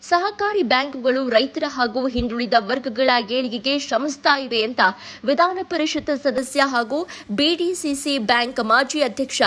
ಸಹಕಾರಿ ಬ್ಯಾಂಕುಗಳು ರೈತರ ಹಾಗೂ ಹಿಂದುಳಿದ ವರ್ಗಗಳ ಏಳಿಗೆಗೆ ಶ್ರಮಿಸ್ತಾ ಇವೆ ಅಂತ ವಿಧಾನ ಪರಿಷತ್ ಸದಸ್ಯ ಹಾಗೂ ಬಿಡಿಸಿಸಿ ಬ್ಯಾಂಕ್ ಮಾಜಿ ಅಧ್ಯಕ್ಷ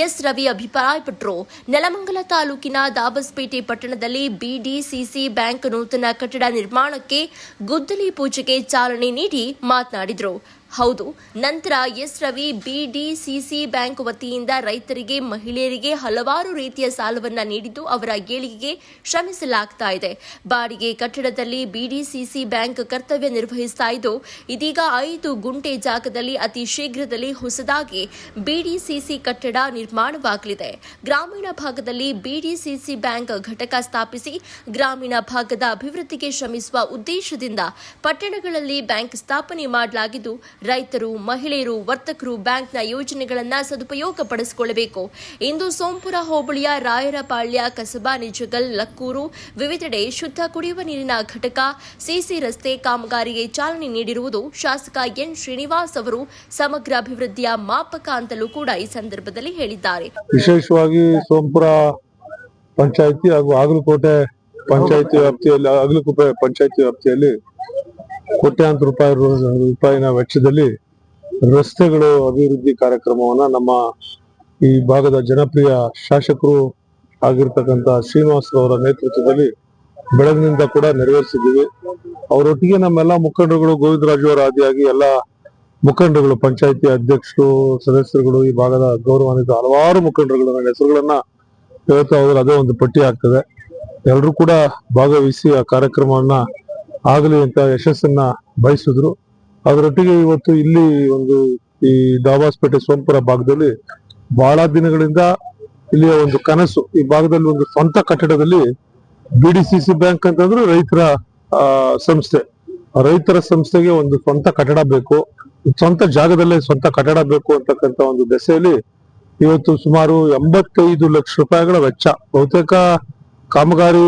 ಎಸ್ ರವಿ ಅಭಿಪ್ರಾಯಪಟ್ಟರು. ನೆಲಮಂಗಲ ತಾಲೂಕಿನ ದಾಬಸ್ಪೇಟೆ ಪಟ್ಟಣದಲ್ಲಿ ಬಿಡಿಸಿಸಿ ಬ್ಯಾಂಕ್ ನೂತನ ಕಟ್ಟಡ ನಿರ್ಮಾಣಕ್ಕೆ ಗುದ್ದಲಿ ಪೂಜೆಗೆ ಚಾಲನೆ ನೀಡಿ ಮಾತನಾಡಿದರು. ಹೌದು, ನಂತರ ಎಸ್ ರವಿ ಬಿಡಿಸಿಸಿ ಬ್ಯಾಂಕ್ ವತಿಯಿಂದ ರೈತರಿಗೆ, ಮಹಿಳೆಯರಿಗೆ ಹಲವಾರು ರೀತಿಯ ಸಾಲವನ್ನ ನೀಡಿದ್ದು ಅವರ ಏಳಿಗೆಗೆ ಶ್ರಮಿಸಲಾಗ್ತಾ ಇದೆ. ಬಾಡಿಗೆ ಕಟ್ಟಡದಲ್ಲಿ ಬಿಡಿಸಿಸಿ ಬ್ಯಾಂಕ್ ಕರ್ತವ್ಯ ನಿರ್ವಹಿಸ್ತಾ ಇದ್ದು, ಇದೀಗ 5 ಗುಂಟೆ ಜಾಗದಲ್ಲಿ ಅತಿ ಶೀಘ್ರದಲ್ಲಿ ಹೊಸದಾಗಿ ಬಿಡಿಸಿಸಿ ಕಟ್ಟಡ ನಿರ್ಮಾಣವಾಗಲಿದೆ. ಗ್ರಾಮೀಣ ಭಾಗದಲ್ಲಿ ಬಿಡಿಸಿಸಿ ಬ್ಯಾಂಕ್ ಘಟಕ ಸ್ಥಾಪಿಸಿ ಗ್ರಾಮೀಣ ಭಾಗದ ಅಭಿವೃದ್ಧಿಗೆ ಶ್ರಮಿಸುವ ಉದ್ದೇಶದಿಂದ ಪಟ್ಟಣಗಳಲ್ಲಿ ಬ್ಯಾಂಕ್ ಸ್ಥಾಪನೆ ಮಾಡಲಾಗಿದ್ದು, ರೈತರು, ಮಹಿಳೆಯರು, ವರ್ತಕರು ಬ್ಯಾಂಕ್ನ ಯೋಜನೆಗಳನ್ನು ಸದುಪಯೋಗಪಡಿಸಿಕೊಳ್ಳಬೇಕು. ಇಂದು ಸೋಂಪುರ ಹೋಬಳಿಯ ರಾಯರಪಾಳ್ಯ, ಕಸಬಾ, ನಿಜಗಲ್, ಲಕ್ಕೂರು ವಿವಿಧೆಡೆ ಶುದ್ಧ ಕುಡಿಯುವ ನೀರಿನ ಘಟಕ, ಸಿಸಿ ರಸ್ತೆ ಕಾಮಗಾರಿಗೆ ಚಾಲನೆ ನೀಡಿರುವುದು ಶಾಸಕ ಎನ್ ಶ್ರೀನಿವಾಸ್ ಅವರು ಸಮಗ್ರ ಅಭಿವೃದ್ಧಿಯ ಮಾಪಕ ಅಂತಲೂ ಕೂಡ ಈ ಸಂದರ್ಭದಲ್ಲಿ ಹೇಳಿದ್ದಾರೆ. ವಿಶೇಷವಾಗಿ ಸೋಂಪುರ ಪಂಚಾಯಿತಿ ಹಾಗೂ ಆಗಲಕೋಟೆ ಪಂಚಾಯಿತಿ ವ್ಯಾಪ್ತಿಯಲ್ಲಿ, ಆಗಲಕೋಟೆ ಪಂಚಾಯಿತಿ ವ್ಯಾಪ್ತಿಯಲ್ಲಿ ಕೋಟ್ಯಾಂತರ ರೂಪಾಯಿನ ವೆಚ್ಚದಲ್ಲಿ ರಸ್ತೆಗಳು ಅಭಿವೃದ್ಧಿ ಕಾರ್ಯಕ್ರಮವನ್ನ ನಮ್ಮ ಈ ಭಾಗದ ಜನಪ್ರಿಯ ಶಾಸಕರು ಆಗಿರ್ತಕ್ಕಂಥ ಶ್ರೀನಿವಾಸ್ ಅವರ ನೇತೃತ್ವದಲ್ಲಿ ಬೆಳಗಿನಿಂದ ಕೂಡ ನೆರವೇರಿಸಿದ್ದೀವಿ. ಅವರೊಟ್ಟಿಗೆ ನಮ್ಮೆಲ್ಲ ಮುಖಂಡರುಗಳು, ಗೋವಿಂದರಾಜು ಅವರ ಆದಿಯಾಗಿ ಎಲ್ಲ ಮುಖಂಡರುಗಳು, ಪಂಚಾಯಿತಿ ಅಧ್ಯಕ್ಷರು, ಸದಸ್ಯರುಗಳು, ಈ ಭಾಗದ ಗೌರವಾನ್ವಿತ ಹಲವಾರು ಮುಖಂಡರುಗಳು, ನನ್ನ ಹೆಸರುಗಳನ್ನ ಹೇಳ್ತಾ ಹೋದ್ರೆ ಅದೇ ಒಂದು ಪಟ್ಟಿ ಆಗ್ತದೆ. ಎಲ್ಲರೂ ಕೂಡ ಭಾಗವಹಿಸಿ ಆ ಕಾರ್ಯಕ್ರಮವನ್ನ ಆಗಲಿ ಅಂತ ಯಶಸ್ಸನ್ನ ಬಯಸಿದ್ರು. ಅದರೊಟ್ಟಿಗೆ ಇವತ್ತು ಇಲ್ಲಿ ಈ ದಾಬಾಸ್ಪೇಟೆ ಸೋಂಪುರ ಭಾಗದಲ್ಲಿ ಬಹಳ ದಿನಗಳಿಂದ ಇಲ್ಲಿಯ ಒಂದು ಕನಸು, ಈ ಭಾಗದಲ್ಲಿ ಒಂದು ಸ್ವಂತ ಕಟ್ಟಡದಲ್ಲಿ ಬಿಡಿಸಿಸಿ ಬ್ಯಾಂಕ್ ಅಂತಂದ್ರೆ ರೈತರ ಸಂಸ್ಥೆಗೆ ಒಂದು ಸ್ವಂತ ಕಟ್ಟಡ ಬೇಕು, ಸ್ವಂತ ಜಾಗದಲ್ಲೇ ಸ್ವಂತ ಕಟ್ಟಡ ಬೇಕು ಅಂತಕ್ಕಂಥ ಒಂದು ದೆಸೆಯಲ್ಲಿ ಇವತ್ತು ಸುಮಾರು 85 ಲಕ್ಷ ರೂಪಾಯಿಗಳ ವೆಚ್ಚ, ಬಹುತೇಕ ಕಾಮಗಾರಿ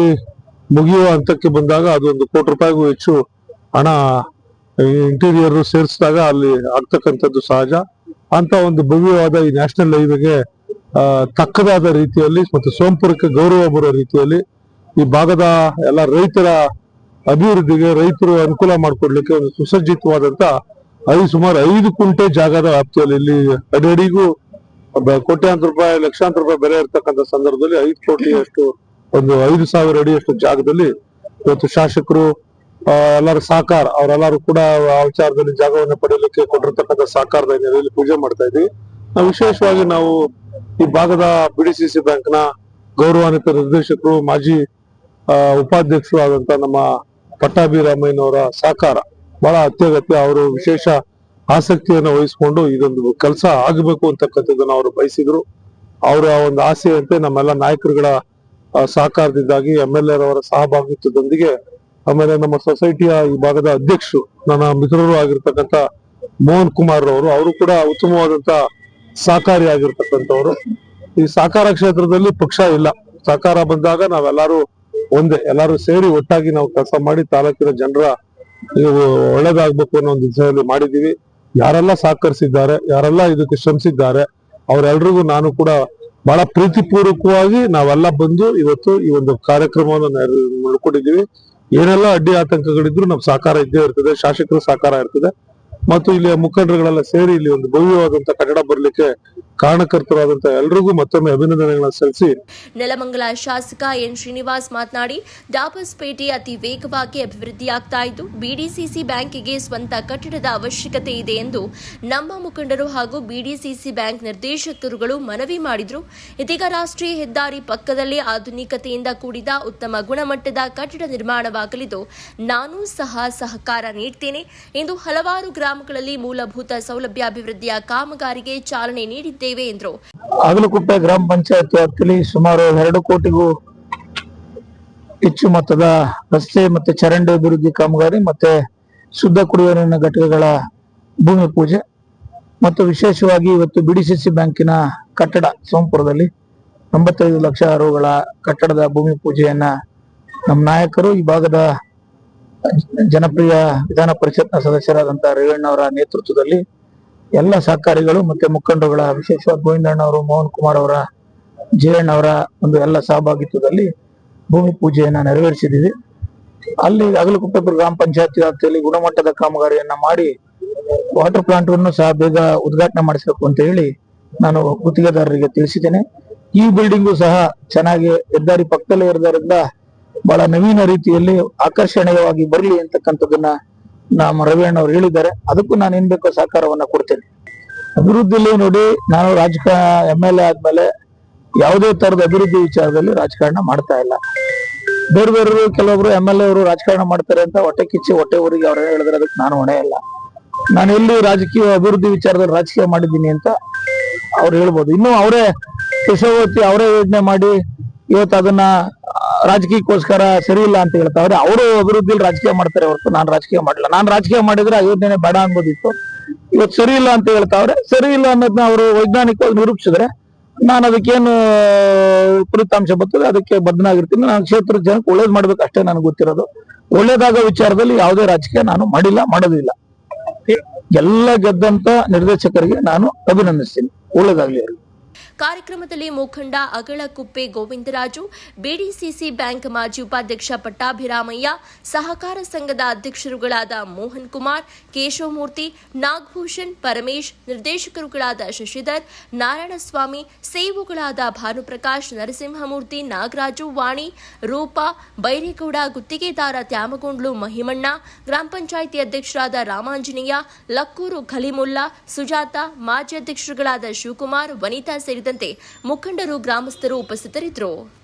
ಮುಗಿಯುವ ಹಂತಕ್ಕೆ ಬಂದಾಗ ಅದು 1 ಕೋಟಿ ರೂಪಾಯಿಗೂ ಹೆಚ್ಚು ಹಣ ಇಂಟೀರಿಯರ್ ಸೇರಿಸಿದಾಗ ಅಲ್ಲಿ ಆಗ್ತಕ್ಕಂಥದ್ದು ಸಹಜ. ಅಂತ ಒಂದು ಭವ್ಯವಾದ ಈ ನ್ಯಾಷನಲ್ ಹೈವೇಗೆ ತಕ್ಕದಾದ ರೀತಿಯಲ್ಲಿ ಮತ್ತು ಸೋಂಪುರಕ್ಕೆ ಗೌರವ ಬರೋ ರೀತಿಯಲ್ಲಿ ಈ ಭಾಗದ ಎಲ್ಲ ರೈತರ ಅಭಿವೃದ್ಧಿಗೆ, ರೈತರು ಅನುಕೂಲ ಮಾಡಿಕೊಡ್ಲಿಕ್ಕೆ ಒಂದು ಸುಸಜ್ಜಿತವಾದಂತ ಸುಮಾರು 5 ಕುಂಟೆ ಜಾಗದ ವ್ಯಾಪ್ತಿಯಲ್ಲಿ, ಇಲ್ಲಿ ಅಡಿಗೂ ಕೋಟ್ಯಾಂತರ ರೂಪಾಯಿ, ಲಕ್ಷಾಂತರ ರೂಪಾಯಿ ಬೆಲೆ ಇರ್ತಕ್ಕಂಥ ಸಂದರ್ಭದಲ್ಲಿ 5 ಕೋಟಿಯಷ್ಟು, ಒಂದು 5,000 ಅಡಿಯಷ್ಟು ಜಾಗದಲ್ಲಿ ಇವತ್ತು ಶಾಸಕರು ಎಲ್ಲರ ಸಹಕಾರ, ಅವರೆಲ್ಲರೂ ಕೂಡ ಆ ವಿಚಾರದಲ್ಲಿ ಜಾಗವನ್ನು ಪಡೆಯಲಿಕ್ಕೆ ಕೊಟ್ಟಿರ್ತಕ್ಕಂಥ ಸಹಕಾರದ ಹಿನ್ನೆಲೆಯಲ್ಲಿ ಪೂಜೆ ಮಾಡ್ತಾ ಇದ್ವಿ. ವಿಶೇಷವಾಗಿ ನಾವು ಈ ಭಾಗದ ಬಿಡಿಸಿಸಿ ಬ್ಯಾಂಕ್ ನ ಗೌರವಾನ್ವಿತ ನಿರ್ದೇಶಕರು, ಮಾಜಿ ಉಪಾಧ್ಯಕ್ಷರು ಆದಂತ ನಮ್ಮ ಪಟ್ಟಾಭಿರಾಮಯ್ಯನವರ ಸಹಕಾರ ಬಹಳ ಅತ್ಯಗತ್ಯ. ಅವರು ವಿಶೇಷ ಆಸಕ್ತಿಯನ್ನು ವಹಿಸಿಕೊಂಡು ಇದೊಂದು ಕೆಲಸ ಆಗಬೇಕು ಅಂತಕ್ಕಂಥದ್ದನ್ನು ಅವರು ಬಯಸಿದ್ರು. ಅವರ ಒಂದು ಆಸೆಯಂತೆ ನಮ್ಮೆಲ್ಲ ನಾಯಕರುಗಳ ಸಹಕಾರದಿಂದಾಗಿ, MLA ರವರ ಸಹಭಾಗಿತ್ವದೊಂದಿಗೆ, ಆಮೇಲೆ ನಮ್ಮ ಸೊಸೈಟಿಯ ಈ ಭಾಗದ ಅಧ್ಯಕ್ಷರು, ನನ್ನ ಮಿತ್ರರು ಆಗಿರ್ತಕ್ಕಂಥ ಮೋಹನ್ ಕುಮಾರ್ ಅವರು ಕೂಡ ಉತ್ತಮವಾದಂತ ಸಹಕಾರಿ ಆಗಿರ್ತಕ್ಕಂಥವ್ರು. ಈ ಸಹಕಾರ ಕ್ಷೇತ್ರದಲ್ಲಿ ಪಕ್ಷ ಇಲ್ಲ, ಸಹಕಾರ ಬಂದಾಗ ನಾವೆಲ್ಲರೂ ಒಂದೇ, ಎಲ್ಲರೂ ಸೇರಿ ಒಟ್ಟಾಗಿ ನಾವು ಕೆಲಸ ಮಾಡಿ ತಾಲೂಕಿನ ಜನರ ಒಳ್ಳೇದಾಗ್ಬೇಕು ಅನ್ನೋ ಒಂದು ದಿಸೆಯಲ್ಲಿ ಮಾಡಿದೀವಿ. ಯಾರೆಲ್ಲ ಸಹಕರಿಸಿದ್ದಾರೆ, ಯಾರೆಲ್ಲ ಇದಕ್ಕೆ ಶ್ರಮಿಸಿದ್ದಾರೆ, ಅವರೆಲ್ರಿಗೂ ನಾನು ಕೂಡ ಬಹಳ ಪ್ರೀತಿಪೂರ್ವಕವಾಗಿ ನಾವೆಲ್ಲ ಬಂದು ಇವತ್ತು ಈ ಒಂದು ಕಾರ್ಯಕ್ರಮವನ್ನು ನೋಡ್ಕೊಂಡಿದ್ದೀವಿ. ಏನೆಲ್ಲ ಅಡ್ಡಿ ಆತಂಕಗಳಿದ್ರು ನಮ್ಮ ಸಹಕಾರ ಇದ್ದೇ ಇರ್ತದೆ, ಶಾಸಕರ ಸಹಕಾರ ಇರ್ತದೆ ಮತ್ತು ಇಲ್ಲಿ ಮುಖಂಡರುಗಳೆಲ್ಲ ಸೇರಿ ಇಲ್ಲಿ ಒಂದು ಭವ್ಯವಾದಂತ ಕಟ್ಟಡ ಬರಲಿಕ್ಕೆ ಕಾರಣಕರ್ತರಾದಂತಹ ಎಲ್ರಿಗೂ ಮತ್ತೊಮ್ಮೆ ಅಭಿನಂದನೆಗಳನ್ನು ಸಲ್ಲಿಸಿ. ನೆಲಮಂಗಲ ಶಾಸಕ ಎನ್ ಶ್ರೀನಿವಾಸ್ ಮಾತನಾಡಿ, ದಾಬಸ್ಪೇಟೆ ಅತಿ ವೇಗವಾಗಿ ಅಭಿವೃದ್ಧಿಯಾಗ್ತಾ ಇದ್ದು, ಬಿಡಿಸಿಸಿ ಬ್ಯಾಂಕಿಗೆ ಸ್ವಂತ ಕಟ್ಟಡದ ಅವಶ್ಯಕತೆ ಇದೆ ಎಂದು ನಮ್ಮ ಮುಖಂಡರು ಹಾಗೂ ಬಿಡಿಸಿಸಿ ಬ್ಯಾಂಕ್ ನಿರ್ದೇಶಕರುಗಳು ಮನವಿ ಮಾಡಿದ್ರು. ಇದೀಗ ರಾಷ್ಟ್ರೀಯ ಹೆದ್ದಾರಿ ಪಕ್ಕದಲ್ಲೇ ಆಧುನಿಕತೆಯಿಂದ ಕೂಡಿದ ಉತ್ತಮ ಗುಣಮಟ್ಟದ ಕಟ್ಟಡ ನಿರ್ಮಾಣವಾಗಲಿದ್ದು, ನಾನು ಸಹಕಾರ ನೀಡ್ತೇನೆ ಎಂದು ಹಲವಾರು ಗ್ರಾಮಗಳಲ್ಲಿ ಮೂಲಭೂತ ಸೌಲಭ್ಯ ಅಭಿವೃದ್ಧಿಯ ಕಾಮಗಾರಿಗೆ ಚಾಲನೆ ನೀಡಿದ್ದೇವೆ ಎಂದರು. ಆಗಲಕೋಟೆ ಗ್ರಾಮ ಪಂಚಾಯತ್ ವ್ಯಾಪ್ತಿಯಲ್ಲಿ ಸುಮಾರು 2 ಕೋಟಿಗೂ ಹೆಚ್ಚು ಮೊತ್ತದ ರಸ್ತೆ ಮತ್ತೆ ಚರಂಡಿ ಅಭಿವೃದ್ಧಿ ಕಾಮಗಾರಿ ಮತ್ತೆ ಶುದ್ಧ ಕುಡಿಯುವ ನೀರಿನ ಘಟಕಗಳ ಭೂಮಿ ಪೂಜೆ ಮತ್ತು ವಿಶೇಷವಾಗಿ ಇವತ್ತು ಬಿಡಿಸಿಸಿ ಬ್ಯಾಂಕಿನ ಕಟ್ಟಡ ಸೋಂಪುರದಲ್ಲಿ 95 ಲಕ್ಷ ರುಗಳ ಕಟ್ಟಡದ ಭೂಮಿ ಪೂಜೆಯನ್ನ ನಮ್ಮ ನಾಯಕರು, ಈ ಭಾಗದ ಜನಪ್ರಿಯ ವಿಧಾನ ಪರಿಷತ್ನ ಸದಸ್ಯರಾದಂತಹ ರೇವಣ್ಣವರ ನೇತೃತ್ವದಲ್ಲಿ ಎಲ್ಲ ಸಹಕಾರಿಗಳು ಮತ್ತೆ ಮುಖಂಡರುಗಳ, ವಿಶೇಷವಾಗಿ ಗೋವಿಂದಣ್ಣವರು, ಮೋಹನ್ ಕುಮಾರ್ ಅವರ, ಜಯಣ್ಣ ಅವರ ಒಂದು ಎಲ್ಲ ಸಹಭಾಗಿತ್ವದಲ್ಲಿ ಭೂಮಿ ಪೂಜೆಯನ್ನ ನೆರವೇರಿಸಿದ್ದೀವಿ. ಅಲ್ಲಿ ಅಗಲಕುಪ್ಪೆ ಗ್ರಾಮ ಪಂಚಾಯತ್ ವ್ಯಾಪ್ತಿಯಲ್ಲಿ ಗುಣಮಟ್ಟದ ಕಾಮಗಾರಿಯನ್ನ ಮಾಡಿ ವಾಟರ್ ಪ್ಲಾಂಟ್ ಅನ್ನು ಸಹ ಬೇಗ ಉದ್ಘಾಟನೆ ಮಾಡಿಸಬೇಕು ಅಂತ ಹೇಳಿ ನಾನು ಗುತ್ತಿಗೆದಾರರಿಗೆ ತಿಳಿಸಿದ್ದೇನೆ. ಈ ಬಿಲ್ಡಿಂಗು ಸಹ ಚೆನ್ನಾಗಿ ಹೆದ್ದಾರಿ ಪಕ್ಕದಲ್ಲೇ ಇರೋದ್ರಿಂದ ಬಹಳ ನವೀನ ರೀತಿಯಲ್ಲಿ ಆಕರ್ಷಣೀಯವಾಗಿ ಬರಲಿ ಅಂತಕ್ಕಂಥದ್ದನ್ನ ನಮ್ಮ ರವಿಯಣ್ಣ ಅವರು ಹೇಳಿದ್ದಾರೆ. ಅದಕ್ಕೂ ನಾನು ಏನ್ ಬೇಕೋ ಸಹಕಾರವನ್ನ ಕೊಡ್ತೇನೆ. ಅಭಿವೃದ್ಧಿಲಿ ನೋಡಿ, ನಾನು MLA ಆದ್ಮೇಲೆ ಯಾವುದೇ ತರದ ಅಭಿವೃದ್ಧಿ ವಿಚಾರದಲ್ಲಿ ರಾಜಕಾರಣ ಮಾಡ್ತಾ ಇಲ್ಲ. ಬೇರೆ ಕೆಲವೊಬ್ರು MLA ಅವರು ರಾಜಕಾರಣ ಮಾಡ್ತಾರೆ ಅಂತ ಹೊಟ್ಟೆ ಕಿಚ್ಚಿ ಹೊಟ್ಟೆ ಊರಿಗೆ ಅವ್ರ ಹೇಳಿದ್ರೆ ಅದಕ್ಕೆ ನಾನು ಹೊಣೆ ಇಲ್ಲ. ನಾನು ಎಲ್ಲಿ ರಾಜಕೀಯ ಅಭಿವೃದ್ಧಿ ವಿಚಾರದಲ್ಲಿ ರಾಜಕೀಯ ಮಾಡಿದ್ದೀನಿ ಅಂತ ಅವ್ರು ಹೇಳ್ಬೋದು. ಇನ್ನು ಅವರೇ ಕುಶವರ್ತಿ ಅವರೇ ಯೋಜನೆ ಮಾಡಿ ಇವತ್ತು ಅದನ್ನ ರಾಜಕೀಯಕ್ಕೋಸ್ಕರ ಸರಿ ಇಲ್ಲ ಅಂತ ಹೇಳ್ತಾವ್ರೆ. ಅವರು ಅಭಿವೃದ್ಧಿಯಲ್ಲಿ ರಾಜಕೀಯ ಮಾಡ್ತಾರೆ ಹೊರತು ನಾನು ರಾಜಕೀಯ ಮಾಡಿಲ್ಲ. ನಾನು ರಾಜಕೀಯ ಮಾಡಿದ್ರೆ ಆ ಯೋಜನೆ ಬೇಡ ಅನ್ಬೋದಿತ್ತು. ಇವತ್ತು ಸರಿ ಇಲ್ಲ ಅಂತ ಹೇಳ್ತಾವ್ರೆ. ಸರಿ ಇಲ್ಲ ಅನ್ನೋದನ್ನ ಅವರು ವೈಜ್ಞಾನಿಕವಾಗಿ ನಿರೂಪಿಸಿದ್ರೆ ನಾನು ಅದಕ್ಕೇನು ಫಲಿತಾಂಶ ಬರ್ತದೆ ಅದಕ್ಕೆ ಬದ್ಧನಾಗಿರ್ತೀನಿ. ನಾನು ಕ್ಷೇತ್ರದ ಜನಕ್ಕೆ ಒಳ್ಳೇದ್ ಮಾಡ್ಬೇಕು ಅಷ್ಟೇ ನನಗೆ ಗೊತ್ತಿರೋದು. ಒಳ್ಳೇದಾಗೋ ವಿಚಾರದಲ್ಲಿ ಯಾವುದೇ ರಾಜಕೀಯ ನಾನು ಮಾಡಿಲ್ಲ, ಮಾಡೋದಿಲ್ಲ. ಎಲ್ಲ ಗೆದ್ದಂತ ನಿರ್ದೇಶಕರಿಗೆ ನಾನು ಅಭಿನಂದಿಸ್ತೀನಿ. ಒಳ್ಳೇದಾಗ್ಲಿ ಅವರಿಗೆ. ಕಾರ್ಯಕ್ರಮದಲ್ಲಿ ಮುಖಂಡ ಅಗಳಕುಪ್ಪೆ ಗೋವಿಂದರಾಜು, ಬಿಡಿಸಿಸಿ ಬ್ಯಾಂಕ್ ಮಾಜಿ ಉಪಾಧ್ಯಕ್ಷ ಪಟ್ಟಾಭಿರಾಮಯ್ಯ, ಸಹಕಾರ ಸಂಘದ ಅಧ್ಯಕ್ಷರುಗಳಾದ ಮೋಹನ್ ಕುಮಾರ್, ಕೇಶವಮೂರ್ತಿ, ನಾಗಭೂಷಣ್, ಪರಮೇಶ್, ನಿರ್ದೇಶಕರುಗಳಾದ ಶಶಿಧರ್, ನಾರಾಯಣಸ್ವಾಮಿ, ಸೇವುಗಳಾದ ಭಾನುಪ್ರಕಾಶ್, ನರಸಿಂಹಮೂರ್ತಿ, ನಾಗರಾಜು, ವಾಣಿ, ರೂಪಾ, ಬೈರೇಗೌಡ, ಗುತ್ತಿಗೆದಾರ ತ್ಯಾಮಗೊಂಡ್ಲು ಮಹಿಮಣ್ಣ, ಗ್ರಾಮ ಪಂಚಾಯಿತಿ ಅಧ್ಯಕ್ಷರಾದ ರಾಮಾಂಜನೇಯ, ಲಕ್ಕೂರು ಖಲೀಮುಲ್ಲಾ, ಸುಜಾತ, ಮಾಜಿ ಅಧ್ಯಕ್ಷರುಗಳಾದ ಶಿವಕುಮಾರ್, ವನಿತಾ ಸೇರಿದಂತೆ ಮುಖಂಡರು, ಗ್ರಾಮಸ್ಥರು ಉಪಸ್ಥಿತರಿದ್ದರು.